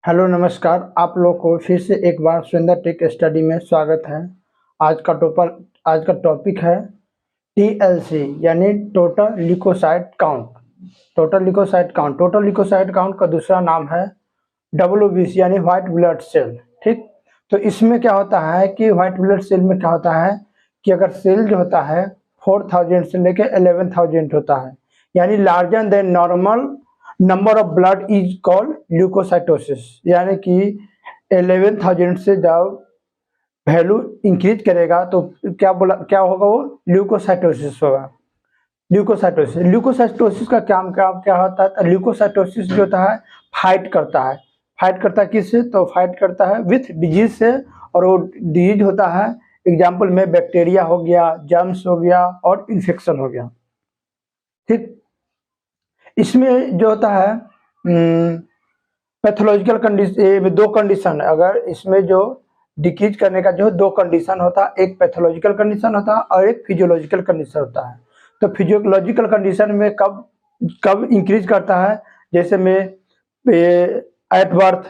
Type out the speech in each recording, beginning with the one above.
Hello नमस्कार। आप लोग को फिर से एक बार सुंदर टेक स्टडी में स्वागत है। आज का टॉपिक है टीएलसी यानी total leukocyte count. Total leukocyte count का दूसरा नाम है डब्ल्यूबीसी यानी व्हाइट ब्लड सेल। ठीक, तो इसमें क्या होता है कि व्हाइट ब्लड सेल में क्या होता है कि अगर सेल जो होता है 4000 से लेकर 11000 होता है, यानी larger than normal number of blood is called leukocytosis. यानी कि 11000 से जब वैल्यू इंक्रीज करेगा तो क्या होगा, वो ल्यूकोसाइटोसिस होगा। ल्यूकोसाइटोसिस का क्या होता है? ल्यूकोसाइटोसिस जो होता है फाइट करता है किससे? तो फाइट करता है विथ डिजीज से। और वो डिजीज होता है, एग्जाम्पल में बैक्टीरिया हो गया, जर्म्स हो गया और इन्फेक्शन हो गया। ठीक, इसमें जो होता है पैथोलॉजिकल कंडीशन, दो कंडीशन है। अगर इसमें जो डिक्रीज करने का जो दो कंडीशन होता है, एक पैथोलॉजिकल कंडीशन होता है और एक फिजियोलॉजिकल कंडीशन होता है। तो फिजियोलॉजिकल कंडीशन में कब इंक्रीज करता है? जैसे में एट बर्थ,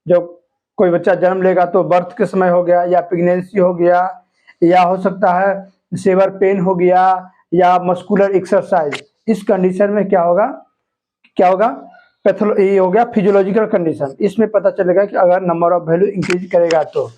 जब कोई बच्चा जन्म लेगा तो बर्थ के समय हो गया, या प्रेगनेंसी हो गया, या हो सकता है सेवर पेन हो गया, या मस्कुलर एक्सरसाइज। इस कंडीशन में क्या होगा ये हो गया फिजियोलॉजिकल कंडीशन। इसमें पता चलेगा कि अगर नंबर ऑफ वैल्यू इंक्रीज करेगा तो।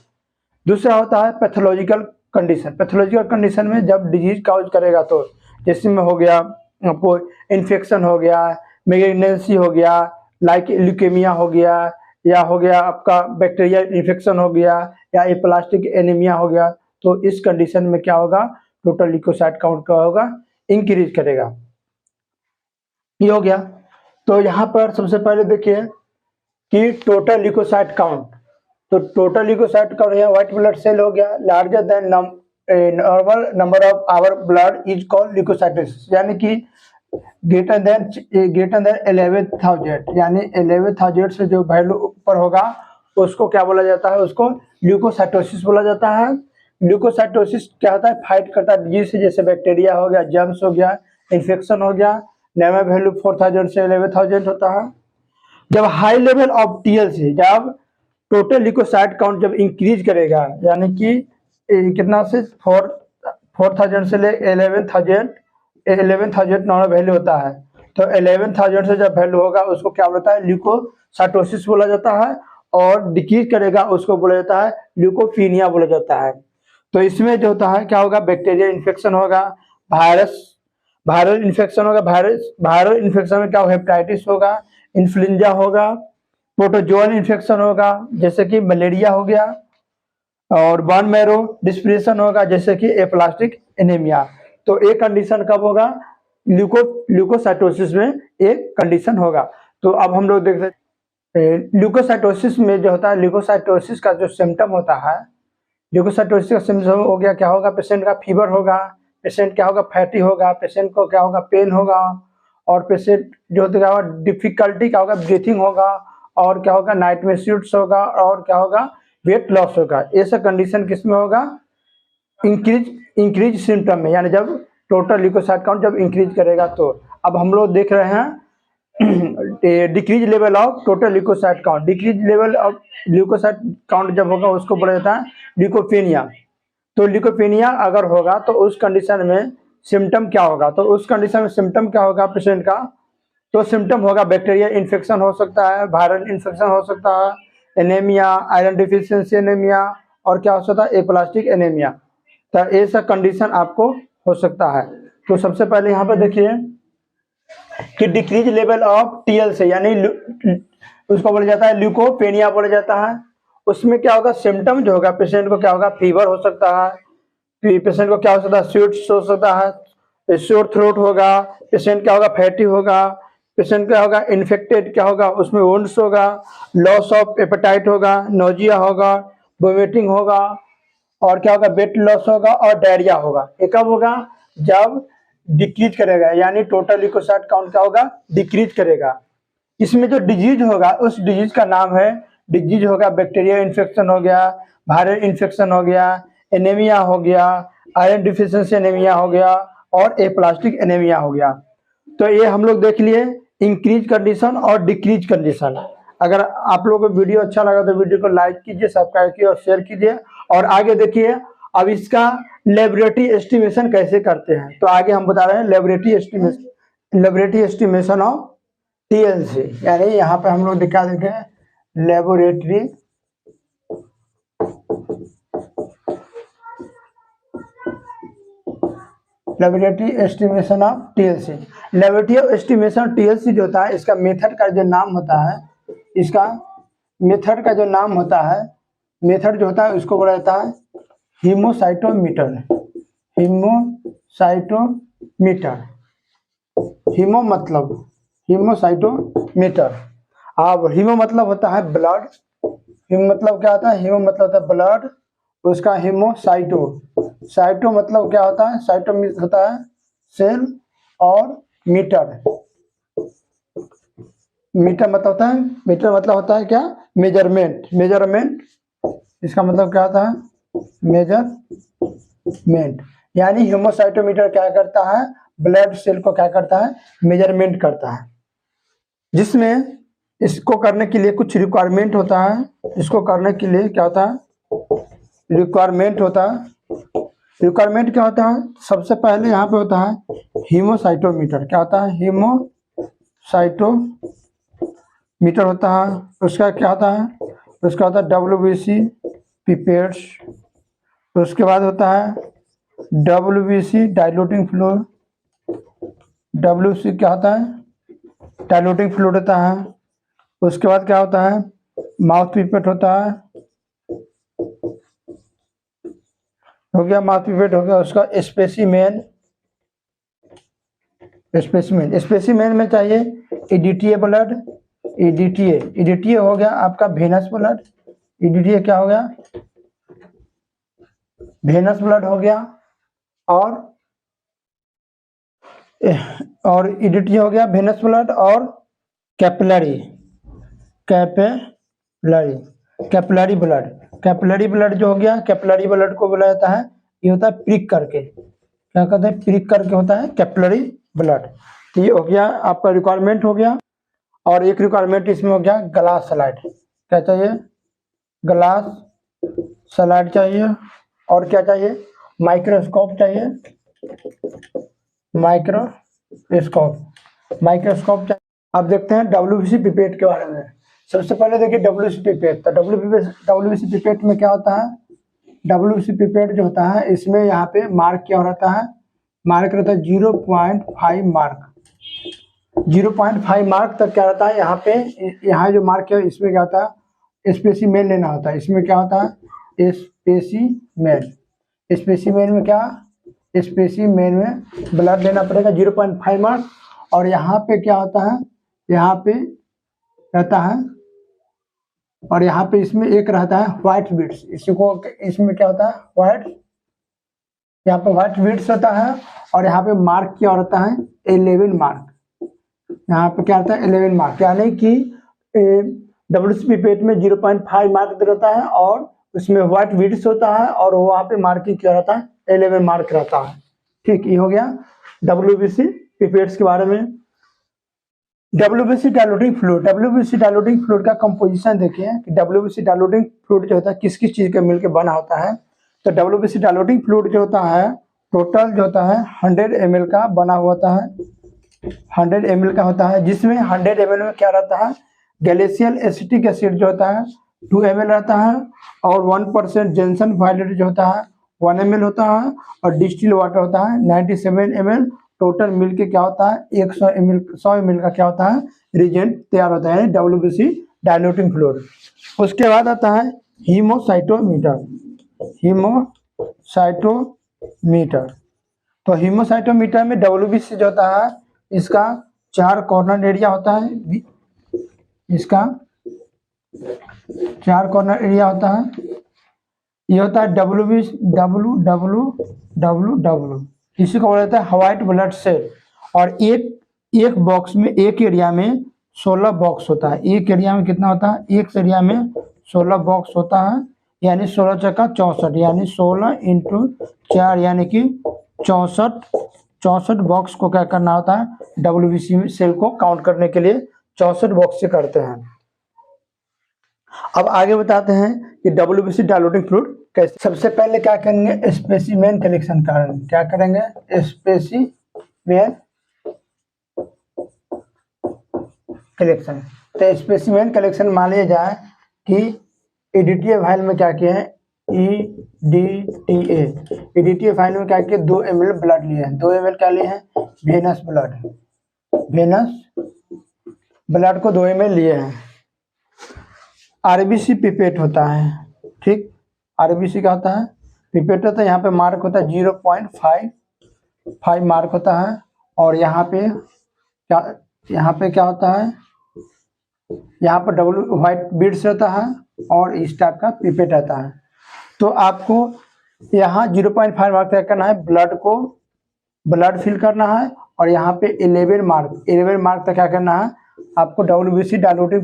दूसरा होता है पैथोलॉजिकल कंडीशन में जब डिजीज काउज करेगा तो, जैसे में हो गया आपको इन्फेक्शन हो गया, मैलिग्नेंसी हो गया, लाइक ल्यूकेमिया हो गया, या हो गया आपका बैक्टीरियल इन्फेक्शन हो गया, या एप्लास्टिक एनीमिया हो गया। तो इस कंडीशन में क्या होगा, टोटल ल्यूकोसाइट काउंट क्या होगा, इंक्रीज करेगा। ये हो गया। तो यहाँ पर सबसे पहले देखिए कि टोटल ल्यूकोसाइट काउंट। तो टोटल ल्यूकोसाइट काउंट है व्हाइट ब्लड सेल हो गया, larger than normal number of our blood is called leukocytosis. यानी कि ग्रेटर देन 11000, यानी 11000 से जो वैल्यू ऊपर होगा उसको क्या बोला जाता है, उसको ल्यूकोसाइटोसिस बोला जाता है। ल्यूकोसाइटोसिस क्या होता है, फाइट करता है डिजीज से, जैसे बैक्टीरिया हो गया, जर्म्स हो गया, इन्फेक्शन हो गया। नॉर्मल वैल्यू 4000 से 11000 होता है। जब हाई लेवल ऑफ टीएलसी, जब टोटल ल्यूकोसाइट काउंट जब इंक्रीज करेगा, यानी कि कितना से 4000 से ले 11000 नॉर्मल वैल्यू होता है। तो 11000 से जब वैल्यू होगा उसको क्या बोलता है, ल्यूकोसाइटोसिस बोला जाता है। और डिक्रीज करेगा उसको बोला जाता है ल्यूकोपीनिया बोला जाता है। तो इसमें जो होता है क्या होगा, बैक्टीरिया इन्फेक्शन होगा, वायरल इन्फेक्शन होगा। वायरल इन्फेक्शन में क्या होगा, हेपेटाइटिस होगा, इन्फ्लुएंजा होगा, प्रोटोजोअल इन्फेक्शन होगा जैसे कि मलेरिया हो गया, और बॉन मैरो डिस्प्रेशन होगा जैसे कि एप्लास्टिक एनीमिया। तो एक कंडीशन कब होगा, ल्यूकोसाइटोसिस में एक कंडीशन होगा। तो अब हम लोग देख सकते हैं ल्यूकोसाइटोसिस में जो होता है, ल्यूकोसाइटोसिस का जो सिम्टम होता है, ल्यूकोसाइटोसिस का सिम्टम हो गया, क्या होगा, पेशेंट का फीवर होगा, पेशेंट क्या होगा, फैटी होगा, पेशेंट को क्या होगा, पेन होगा, और पेशेंट जो होगा डिफिकल्टी क्या होगा, ब्रीथिंग होगा, और क्या होगा, नाइट में स्वेट्स होगा, और क्या होगा, वेट लॉस होगा। ये सब कंडीशन किसमें होगा, इंक्रीज सिम्टम में, यानी जब टोटल ल्यूकोसाइट काउंट जब इंक्रीज करेगा तो। अब हम लोग देख रहे हैं decrease level of total leukocyte count. Decrease level of leukocyte count जब होगा उसको बोला जाता है ल्यूकोपेनिया। तो ल्यूकोपेनिया अगर होगा तो उस कंडीशन में सिम्टम क्या होगा, तो उस कंडीशन में सिम्टम क्या होगा पेशेंट का, तो सिम्टम होगा बैक्टीरिया इन्फेक्शन हो सकता है, वायरल इन्फेक्शन हो सकता है, एनीमिया, आयरन डिफिशियंसी एनीमिया, और क्या हो सकता है, एप्लास्टिक एनीमिया। तो ऐसा कंडीशन आपको हो सकता है। तो सबसे पहले यहाँ पर देखिए कि डिक्रीज लेवल ऑफ टीएल से, यानी उसको बोला जाता है ल्यूकोपेनिया बोला जाता है। उसमें क्या होगा, सिम्टम जो होगा, पेशेंट को क्या होगा, फीवर हो सकता है, पेशेंट को क्या हो सकता है, स्वेट्स हो सकता है, शोर थ्रोट होगा, पेशेंट क्या होगा, फैटी होगा, पेशेंट क्या होगा, इन्फेक्टेड क्या होगा, उसमें वुंड्स होगा, लॉस ऑफ एपेटाइट होगा, नोजिया होगा, वोमिटिंग होगा, और क्या होगा, वेट लॉस होगा, और डायरिया होगा। ये कब होगा, जब डिक्रीज करेगा, यानी टोटल ल्यूकोसाइट काउंट क्या होगा, डिक्रीज करेगा। इसमें जो डिजीज होगा उस डिजीज का नाम है, डिजीज होगा बैक्टीरिया इन्फेक्शन हो गया, वायरल इन्फेक्शन हो गया, एनीमिया हो गया, आयरन डिफिशियंसी एनीमिया हो गया, और एप्लास्टिक एनीमिया हो गया। तो ये हम लोग देख लिए इंक्रीज कंडीशन और डिक्रीज कंडीशन। अगर आप लोगों को वीडियो अच्छा लगा तो वीडियो को लाइक कीजिए, सब्सक्राइब कीजिए और शेयर कीजिए। और आगे देखिए अब इसका लेबोरेटरी एस्टिमेशन कैसे करते हैं। तो आगे हम बता रहे हैं लेबोरेटरी एस्टिमेशन ऑफ टीएलसी, यानी यहाँ पे हम लोग दिखा देते हैं laboratory estimation of TLC. Laboratory of estimation TLC जो होता है, इसका मेथड का जो नाम होता है, इसका मेथड का जो नाम होता है, मेथड जो होता है उसको बोला जाता है हीमोसाइटोमीटर। हीमोसाइटोमीटर, हीमो मतलब हीमोसाइटोमीटर। अब हीमो मतलब होता है ब्लड, हीमो मतलब क्या होता है, हीमो मतलब होता है ब्लड, उसका हीमोसाइटो, साइटो मतलब क्या होता है, साइटो होता है सेल, और मीटर, मीटर मतलब होता है, मीटर मतलब होता है क्या, मेजरमेंट, मेजरमेंट, इसका मतलब क्या होता है मेजरमेंट। यानी हीमोसाइटोमीटर क्या करता है, ब्लड सेल को क्या करता है, मेजरमेंट करता है, जिसमें इसको करने के लिए कुछ रिक्वायरमेंट होता है। इसको करने के लिए क्या होता है, रिक्वायरमेंट होता है। रिक्वायरमेंट क्या होता है, सबसे पहले यहाँ पे होता है हीमोसाइटोमीटर। क्या होता है, हीमोसाइटोमीटर होता है। उसका क्या होता है, उसका होता है WBC पिपेट्स। उसके बाद होता है WBC डाइल्यूटिंग फ्लूइड। WBC क्या होता है, डाइल्यूटिंग फ्लूइड होता है। उसके बाद क्या होता है, माउथ पिपेट होता है, हो गया माउथ पिपेट हो गया। उसका स्पेसिमेन, स्पेसिमेन में चाहिए EDTA ब्लड, EDTA हो गया आपका वेनस ब्लड, EDTA क्या हो गया, वेनस ब्लड हो गया। और EDTA हो गया वेनस ब्लड, और कैपिलरी ब्लड, कैपिलरी ब्लड जो हो गया, कैपिलरी ब्लड को बोला जाता है, ये होता है प्रिक करके, क्या कहते हैं, प्रिक करके होता है कैपिलरी ब्लड। तो ये हो गया आपका रिक्वायरमेंट हो गया। और एक रिक्वायरमेंट इसमें हो गया ग्लास स्लाइड, क्या चाहिए, ग्लास स्लाइड चाहिए। और क्या चाहिए, माइक्रोस्कोप चाहिए, माइक्रोस्कोप चाहिए। अब देखते हैं WBC पिपेट के बारे में। सबसे पहले देखिए WBC पिपेट। तो WBC पिपेट में क्या होता है, WBC पिपेट जो होता है इसमें यहाँ पे मार्क क्या रहता है, मार्क रहता है 0.5 मार्क, 0.5 मार्क तक क्या रहता है यहाँ पे। यहाँ जो मार्क है इसमें क्या होता है, स्पेसिमेन लेना होता है। इसमें क्या होता है, स्पेसिमेन में क्या, स्पेसिमेन में ब्लड लेना पड़ेगा 0.5 मार्क। और यहाँ पे क्या होता है, यहाँ पे रहता है, और यहाँ पे इसमें एक रहता है व्हाइट बीड्स, इसमें क्या होता है व्हाइट, यहाँ पे व्हाइट बीड्स होता है। और यहाँ पे मार्क क्या होता है 11 मार्क, यहाँ पे क्या होता है 11 मार्क, यानी कि WBC पिपेट में 0.5 मार्क रहता है, और उसमें व्हाइट बीड्स होता है, और वहाँ पे मार्किंग क्या रहता है 11 मार्क रहता है। ठीक, ये हो गया WBC पिपेट्स के बारे में। WBC डाइल्यूटिंग फ्लूइड का कंपोजिशन देखिए कि WBC डाइल्यूटिंग फ्लूइड जो होता है किस किस चीज के मिलकर बना होता है। तो WBC डाइल्यूटिंग फ्लूइड जो होता है टोटल जो होता है 100 ml का बना हुआ होता है, 100 ml का होता है, जिसमें 100 ml में क्या रहता है, ग्लेशियल एसिटिक एसिड जो होता है 2 ml रहता है, और 1% जेंसन वायलेट जो होता है 1 ml होता है, और डिस्टिल वाटर होता है 97 ml। टोटल मिलके क्या होता है 100 ml का क्या होता है रिजेंट तैयार होता है, WBC डाइल्यूटिंग फ्लूइड। उसके बाद आता है हीमोसाइटोमीटर। तो हीमोसाइटोमीटर में WBC जो होता है इसका 4 कॉर्नर एरिया होता है, इसका 4 कॉर्नर एरिया होता है। ये होता है WWW, इसी को बोला जाता है व्हाइट ब्लड सेल। और एक बॉक्स में, एक एरिया में 16 बॉक्स होता है। एक एरिया में कितना होता है, एक एरिया में 16 बॉक्स होता है, यानी 16 चक्का 64, यानी 16 × 4 यानी कि 64 बॉक्स को क्या करना होता है, WBC सेल को काउंट करने के लिए 64 बॉक्स से करते हैं। अब आगे बताते हैं कि WBC डायल्यूटिंग फ्लूइड कैसे। सबसे पहले क्या करेंगे, स्पेसिमेन कलेक्शन करेंगे। क्या करेंगे, स्पेसिमेन कलेक्शन। तो स्पेसिमेन कलेक्शन मान लिया जाए कि EDTA फाइल में क्या किया है, EDTA फाइल में क्या किया, 2 ml ब्लड लिए हैं। 2 ml क्या लिए हैं, वेनस ब्लड को 2 ml लिए हैं। RBC पिपेट होता है, ठीक। RBC क्या होता है, पिपेट होता है। यहाँ पे मार्क होता है 0.55 मार्क होता है। और यहाँ पे क्या होता है, यहाँ पर व्हाइट बीड्स रहता है और इस टाइप का पिपेट रहता है। तो आपको यहाँ 0.5 मार्क तक करना है, ब्लड फिल करना है। और यहाँ पे 11 मार्क तक क्या करना है आपको, WBC डायल्यूटिंग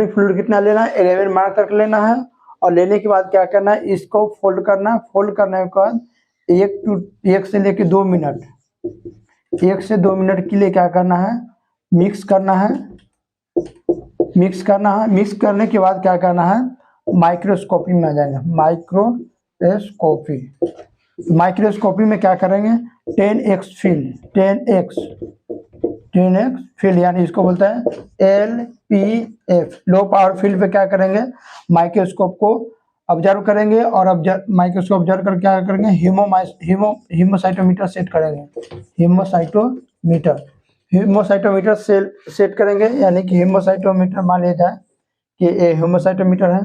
फ्लूइड कितना लेना है, 11 मार्क तक लेना है। और लेने के बाद क्या करना है, इसको फोल्ड करने के बाद 1 से लेके 2 मिनट, 1 से 2 मिनट के लिए क्या करना है, मिक्स करना है। मिक्स करने के बाद क्या करना है, माइक्रोस्कोपी में आ जाएंगे। माइक्रोस्कोपी में क्या करेंगे, 10x फिल यानी इसको बोलता है LPF, लो पावर फील्ड पे क्या करेंगे, माइक्रोस्कोप को ऑब्जर्व करेंगे। और माइक्रोस्कोप ऑब्जर्व करके क्या करेंगे, हीमोसाइटोमीटर सेट करेंगे। हीमोसाइटोमीटर सेट करेंगे, यानी कि हीमोसाइटोमीटर मान लिया जाए कि ये हीमोसाइटोमीटर है।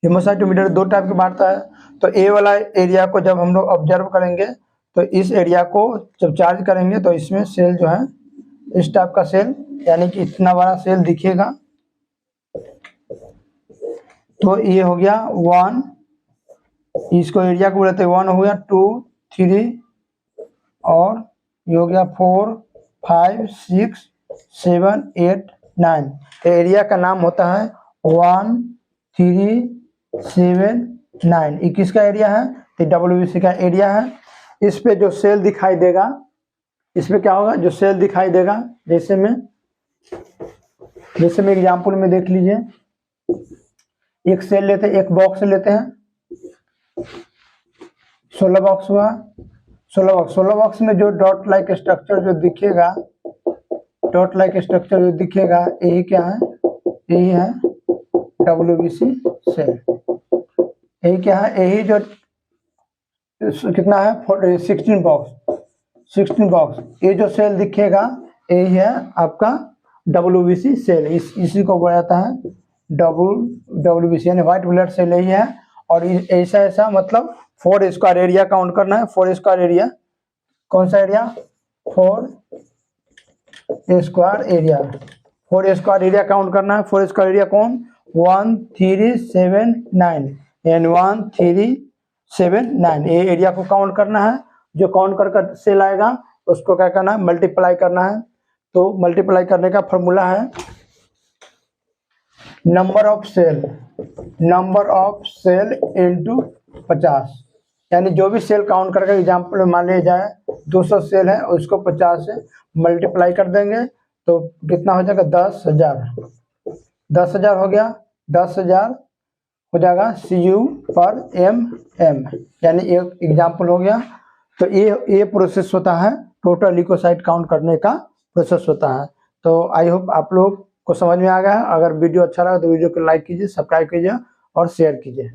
हीमोसाइटोमीटर 2 टाइप के बांटता है। तो ए वाला एरिया को जब हम लोग ऑब्जर्व करेंगे तो इस एरिया को जब चार्ज करेंगे तो इसमें सेल जो है इस टाइप का सेल, यानी कि इतना बड़ा सेल दिखेगा। तो ये हो गया 1, इसको एरिया को बोलते हैं 1 हो गया, 2 3 और ये हो गया 4 5 6 7 8 9। तो एरिया का नाम होता है 1 3 7 9। 21 का एरिया है, तो WBC का एरिया है। इस पे जो सेल दिखाई देगा, इसमें क्या होगा, जो सेल दिखाई देगा, जैसे में एग्जाम्पल में देख लीजिए, एक सेल लेते हैं, एक बॉक्स लेते हैं, 16 बॉक्स हुआ। 16 बॉक्स में जो डॉट लाइक स्ट्रक्चर जो दिखेगा, यही क्या है, यही है WBC सेल। यही क्या है, यही जो कितना है 16 बॉक्स, ये जो सेल दिखेगा यही है आपका WBC सेल। इसी को बोला जाता है WBC, यानी व्हाइट ब्लड सेल यही है। और ऐसा मतलब 4 स्क्वायर एरिया काउंट करना है। 4 स्क्वायर एरिया, कौन सा एरिया, 4 स्क्वायर एरिया काउंट करना है। 4 स्क्वायर एरिया कौन, 1 3 7 9, यानी 1 3 7 9, ये एरिया को काउंट करना है। जो काउंट कर सेल आएगा उसको क्या करना है, मल्टीप्लाई करना है। तो मल्टीप्लाई करने का फॉर्मूला है नंबर ऑफ सेल इनटू 50, यानी जो भी सेल काउंट करके एग्जाम्पल में मान लिया जाए 200 सेल है, उसको 50 से मल्टीप्लाई कर देंगे तो कितना हो जाएगा, 10,000 हो गया। 10,000 हो जाएगा CU/mm, यानी एक एग्जाम्पल हो गया। तो ये प्रोसेस होता है, टोटल ल्यूकोसाइट काउंट करने का प्रोसेस होता है। तो आई होप आप लोग को समझ में आ गया है। अगर वीडियो अच्छा लगा तो वीडियो को लाइक कीजिए, सब्सक्राइब कीजिए और शेयर कीजिए।